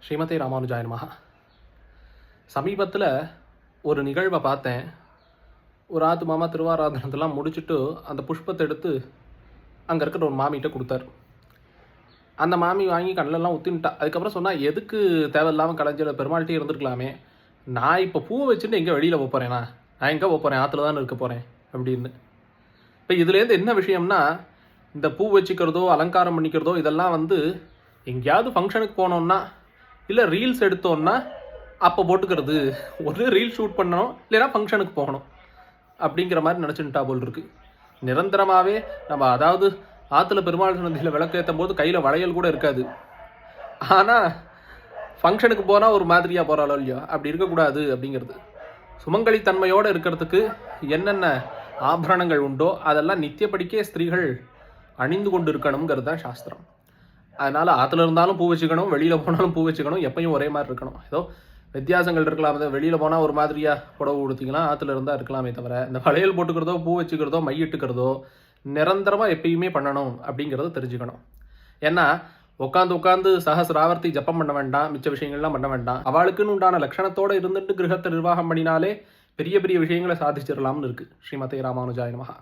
ஸ்ரீமதே ராமானுஜாய நமஹ. சமீபத்தில் ஒரு நிகழ்வை பார்த்தேன். ஒரு ஆத்து மாமா திருவாராதனத்தெல்லாம் முடிச்சுட்டு அந்த புஷ்பத்தை எடுத்து அங்கே இருக்கிற ஒரு மாமிகிட்ட கொடுத்தாரு. அந்த மாமி வாங்கி கண்ணிலெல்லாம் ஊற்றின்ட்டா. அதுக்கப்புறம் சொன்னால், எதுக்கு தேவையில்லாமல் கலைஞர் பெருமாள்கிட்டே இருந்திருக்கலாமே, நான் இப்போ பூ வச்சுட்டு எங்கே வெளியில் போகிறேனா, நான் எங்கே போகிறேன், ஆற்றுல தான் இருக்க போகிறேன் அப்படின்னு. இப்போ இதுலேருந்து என்ன விஷயம்னா, இந்த பூ வச்சுக்கிறதோ அலங்காரம் பண்ணிக்கிறதோ இதெல்லாம் எங்கேயாவது ஃபங்க்ஷனுக்கு போனோம்னா, இல்லை ரீல்ஸ் எடுத்தோன்னா அப்போ போட்டுக்கிறது. ஒரு ரீல் ஷூட் பண்ணணும், இல்லைன்னா ஃபங்க்ஷனுக்கு போகணும் அப்படிங்கிற மாதிரி நினச்சிட்டா போல் இருக்குது. நிரந்தரமாகவே நம்ம அதாவது ஆற்றுல பெருமாள் சன்னதியில் விளக்கு ஏற்றும் போது கையில் வளையல் கூட இருக்காது. ஆனால் ஃபங்க்ஷனுக்கு போனால் ஒரு மாதிரியாக போகிறாளோ இல்லையோ, அப்படி இருக்கக்கூடாது அப்படிங்கிறது. சுமங்கலித்தன்மையோடு இருக்கிறதுக்கு என்னென்ன ஆபரணங்கள் உண்டோ அதெல்லாம் நித்தியப்படிக்கே ஸ்திரீகள் அணிந்து கொண்டு இருக்கணுங்கிறது தான் சாஸ்திரம். அதனால் ஆற்றுல இருந்தாலும் பூ வச்சுக்கணும், வெளியில் போனாலும் பூ வச்சுக்கணும், எப்பயும் ஒரே மாதிரி இருக்கணும். ஏதோ வித்தியாசங்கள் இருக்கலாம். அதை வெளியில் போனால் ஒரு மாதிரியாக புடவை கொடுத்திங்கன்னா ஆற்றுல இருந்தால் இருக்கலாமே தவிர, இந்த வளையல் போட்டுக்கிறதோ பூ வச்சுக்கிறதோ மையிட்டுக்கிறதோ நிரந்தரமாக எப்பயுமே பண்ணணும் அப்படிங்கிறத தெரிஞ்சுக்கணும். ஏன்னா உட்காந்து சஹசிராவர்த்தி ஜப்பம் பண்ண வேண்டாம், மிச்ச விஷயங்கள்லாம் பண்ண வேண்டாம். அவளுக்குன்னு உண்டான லட்சணத்தோடு இருந்துட்டு கிரகத்தை நிர்வாகம் பண்ணினாலே பெரிய பெரிய விஷயங்களை சாதிச்சிடலாம்னு இருக்குது. ஸ்ரீமதே ராமானுஜாய நமஹ.